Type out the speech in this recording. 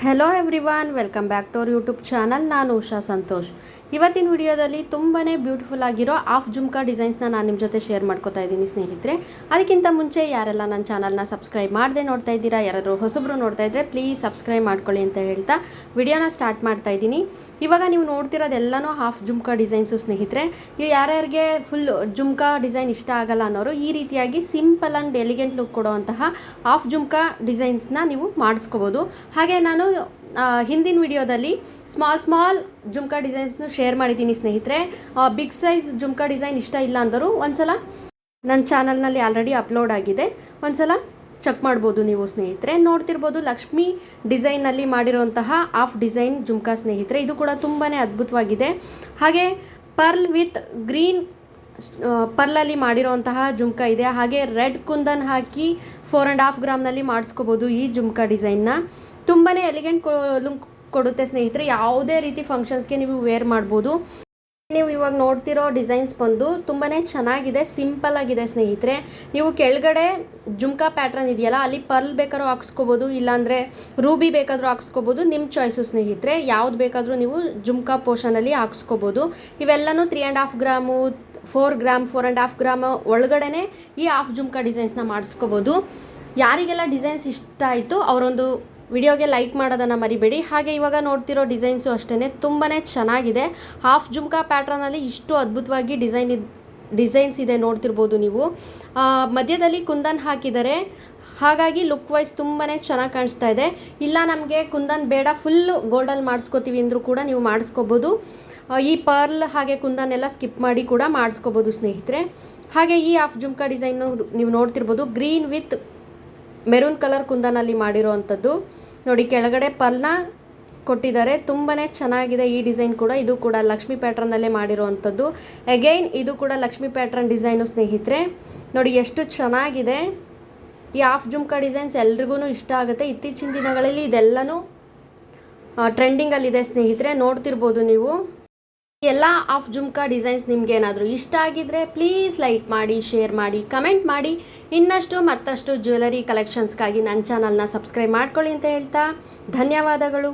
Hello everyone, welcome back to our YouTube channel. ನಾನು ಉಷಾ ಸಂತೋಷ್. ಇವತ್ತಿನ ವಿಡಿಯೋದಲ್ಲಿ ತುಂಬಾ ಬ್ಯೂಟಿಫುಲ್ ಆಗಿರೋ ಆಫ್ ಜುಮ್ಕಾ ಡಿಸೈನ್ಸ್ನ ನಾನು ನಿಮ್ಮ ಜೊತೆ ಶೇರ್ ಮಾಡ್ಕೋತಾ ಇದ್ದೀನಿ ಸ್ನೇಹಿತರೆ. ಅದಕ್ಕಿಂತ ಮುಂಚೆ ಯಾರೆಲ್ಲ ನನ್ನ ಚಾನಲ್ನ ಸಬ್ಸ್ಕ್ರೈಬ್ ಮಾಡದೆ ನೋಡ್ತಾ ಇದ್ದೀರಾ, ಯಾರಾದರೂ ಹೊಸಬ್ರು ನೋಡ್ತಾ ಇದ್ದರೆ ಪ್ಲೀಸ್ ಸಬ್ಸ್ಕ್ರೈಬ್ ಮಾಡ್ಕೊಳ್ಳಿ ಅಂತ ಹೇಳ್ತಾ ವಿಡಿಯೋನ ಸ್ಟಾರ್ಟ್ ಮಾಡ್ತಾ ಇದ್ದೀನಿ. ಇವಾಗ ನೀವು ನೋಡ್ತಿರೋದೆಲ್ಲನೂ ಹಾಫ್ ಜುಮ್ಕಾ ಡಿಸೈನ್ಸು ಸ್ನೇಹಿತರೆ. ಯಾರ್ಯಾರಿಗೆ ಫುಲ್ ಜುಮ್ಕಾ ಡಿಸೈನ್ ಇಷ್ಟ ಆಗಲ್ಲ ಅನ್ನೋರು ಈ ರೀತಿಯಾಗಿ ಸಿಂಪಲ್ ಆ್ಯಂಡ್ ಎಲಿಗೆಂಟ್ ಲುಕ್ ಕೊಡುವಂತಹ ಹಾಫ್ ಜುಮ್ಕಾ ಡಿಸೈನ್ಸ್ನ ನೀವು ಮಾಡಿಸ್ಕೋಬೋದು. ಹಾಗೆ ನಾನು ಹಿಂದಿನ ವಿಡಿಯೋದಲ್ಲಿ ಸ್ಮಾಲ್ ಜುಮ್ಕಾ ಡಿಸೈನ್ಸ್ನು ಶೇರ್ ಮಾಡಿದ್ದೀನಿ ಸ್ನೇಹಿತರೆ. ಬಿಗ್ ಸೈಜ್ ಜುಮ್ಕಾ ಡಿಸೈನ್ ಇಷ್ಟ ಇಲ್ಲ ಅಂದರು ಒಂದ್ಸಲ ನನ್ನ ಚಾನಲ್ನಲ್ಲಿ ಆಲ್ರೆಡಿ ಅಪ್ಲೋಡ್ ಆಗಿದೆ, ಒಂದ್ಸಲ ಚೆಕ್ ಮಾಡ್ಬೋದು ನೀವು ಸ್ನೇಹಿತರೆ. ನೋಡ್ತಿರ್ಬೋದು ಲಕ್ಷ್ಮಿ ಡಿಸೈನಲ್ಲಿ ಮಾಡಿರುವಂತಹ ಹಾಫ್ ಡಿಸೈನ್ ಜುಮ್ಕಾ ಸ್ನೇಹಿತರೆ. ಇದು ಕೂಡ ತುಂಬಾ ಅದ್ಭುತವಾಗಿದೆ. ಹಾಗೆ ಪರ್ಲ್ ವಿತ್ ಗ್ರೀನ್ ಪರ್ಲಲ್ಲಿ ಮಾಡಿರೋಂತಹ ಜುಮ್ಕಾ ಇದೆ. ಹಾಗೆ ರೆಡ್ ಕುಂದನ್ ಹಾಕಿ 4.5 ಗ್ರಾಮ್ನಲ್ಲಿ ಮಾಡಿಸ್ಕೋಬೋದು ಈ ಜುಮ್ಕಾ ಡಿಸೈನ್ನ. ತುಂಬಾ ಎಲಿಗೆಂಟ್ ಲುಕ್ ಕೊಡುತ್ತೆ ಸ್ನೇಹಿತರೆ. ಯಾವುದೇ ರೀತಿ ಫಂಕ್ಷನ್ಸ್ಗೆ ನೀವು ವೇರ್ ಮಾಡ್ಬೋದು. ನೀವು ಇವಾಗ ನೋಡ್ತಿರೋ ಡಿಸೈನ್ಸ್ ಬಂದು ತುಂಬಾ ಚೆನ್ನಾಗಿದೆ, ಸಿಂಪಲ್ ಆಗಿದೆ ಸ್ನೇಹಿತರೆ. ನೀವು ಕೆಳಗಡೆ ಜುಮ್ಕಾ ಪ್ಯಾಟ್ರನ್ ಇದೆಯಲ್ಲ, ಅಲ್ಲಿ ಪರ್ಲ್ ಬೇಕಾದ್ರೂ ಹಾಕ್ಸ್ಕೋಬೋದು, ಇಲ್ಲಾಂದರೆ ರೂಬಿ ಬೇಕಾದರೂ ಹಾಕ್ಸ್ಕೋಬೋದು, ನಿಮ್ಮ ಚಾಯ್ಸು ಸ್ನೇಹಿತರೆ. ಯಾವ್ದು ಬೇಕಾದರೂ ನೀವು ಜುಮ್ಕಾ ಪೋರ್ಷನಲ್ಲಿ ಹಾಕ್ಸ್ಕೋಬೋದು. ಇವೆಲ್ಲನೂ 3.5 ಗ್ರಾಮು 4 ಗ್ರಾಮ್ 4.5 ಗ್ರಾಮ್ ಒಳಗಡೆ ಈ ಹಾಫ್ ಜುಮ್ಕಾ ಡಿಸೈನ್ಸ್ನ ಮಾಡಿಸ್ಕೋಬೋದು. ಯಾರಿಗೆಲ್ಲ ಡಿಸೈನ್ಸ್ ಇಷ್ಟ ಆಯಿತು ಅವರೊಂದು ವಿಡಿಯೋಗೆ ಲೈಕ್ ಮಾಡೋದನ್ನು ಮರಿಬೇಡಿ. ಹಾಗೆ ಇವಾಗ ನೋಡ್ತಿರೋ ಡಿಸೈನ್ಸು ಅಷ್ಟೇ ತುಂಬಾ ಚೆನ್ನಾಗಿದೆ. ಹಾಫ್ ಜುಮ್ಕಾ ಪ್ಯಾಟ್ರನಲ್ಲಿ ಇಷ್ಟು ಅದ್ಭುತವಾಗಿ ಡಿಸೈನ್ಸ್ ಇದೆ ನೋಡ್ತಿರ್ಬೋದು ನೀವು. ಮಧ್ಯದಲ್ಲಿ ಕುಂದನ್ ಹಾಕಿದ್ದಾರೆ, ಹಾಗಾಗಿ ಲುಕ್ ವೈಸ್ ತುಂಬಾ ಚೆನ್ನಾಗಿ ಕಾಣಿಸ್ತಾ ಇದೆ. ಇಲ್ಲ ನಮಗೆ ಕುಂದನ್ ಬೇಡ, ಫುಲ್ಲು ಗೋಲ್ಡಲ್ಲಿ ಮಾಡಿಸ್ಕೋತೀವಿ ಅಂದರೂ ಕೂಡ ನೀವು ಮಾಡಿಸ್ಕೋಬೋದು. ಈ ಪರ್ಲ್ ಹಾಗೆ ಕುಂದನ್ ಎಲ್ಲ ಸ್ಕಿಪ್ ಮಾಡಿ ಕೂಡ ಮಾಡಿಸ್ಕೋಬೋದು ಸ್ನೇಹಿತರೆ. ಹಾಗೆ ಈ ಹಾಫ್ ಜುಮ್ಕಾ ಡಿಸೈನು ನೀವು ನೋಡ್ತಿರ್ಬೋದು ಗ್ರೀನ್ ವಿತ್ ಮೆರೂನ್ ಕಲರ್ ಕುಂದನಲ್ಲಿ ಮಾಡಿರೋ ಅಂಥದ್ದು ನೋಡಿ. ಕೆಳಗಡೆ ಪರ್ಲ್ನ ಕೊಟ್ಟಿದ್ದಾರೆ, ತುಂಬಾ ಚೆನ್ನಾಗಿದೆ ಈ ಡಿಸೈನ್ ಕೂಡ. ಇದು ಕೂಡ ಲಕ್ಷ್ಮಿ ಪ್ಯಾಟ್ರನ್ನಲ್ಲೇ ಮಾಡಿರೋ ಅಂಥದ್ದು. ಅಗೈನ್ ಇದು ಕೂಡ ಲಕ್ಷ್ಮಿ ಪ್ಯಾಟ್ರನ್ ಡಿಸೈನು ಸ್ನೇಹಿತರೆ. ನೋಡಿ ಎಷ್ಟು ಚೆನ್ನಾಗಿದೆ. ಈ ಹಾಫ್ ಜುಮ್ಕಾ ಡಿಸೈನ್ಸ್ ಎಲ್ರಿಗೂ ಇಷ್ಟ ಆಗುತ್ತೆ. ಇತ್ತೀಚಿನ ದಿನಗಳಲ್ಲಿ ಇದೆಲ್ಲನೂ ಟ್ರೆಂಡಿಂಗಲ್ಲಿದೆ ಸ್ನೇಹಿತರೆ, ನೋಡ್ತಿರ್ಬೋದು ನೀವು. ಎಲ್ಲ ಆಫ್ ಜುಮ್ಕಾ ಡಿಸೈನ್ಸ್ ನಿಮ್ಗೆ ಏನಾದರೂ ಇಷ್ಟ ಆಗಿದ್ರೆ ಪ್ಲೀಸ್ ಲೈಕ್ ಮಾಡಿ, ಶೇರ್ ಮಾಡಿ, ಕಮೆಂಟ್ ಮಾಡಿ. ಇನ್ನಷ್ಟು ಮತ್ತಷ್ಟು ಜ್ಯುವೆಲರಿ ಕಲೆಕ್ಷನ್ಸ್ಗಾಗಿ ನನ್ನ ಚಾನಲ್ನ ಸಬ್ಸ್ಕ್ರೈಬ್ ಮಾಡ್ಕೊಳ್ಳಿ ಅಂತ ಹೇಳ್ತಾ ಧನ್ಯವಾದಗಳು.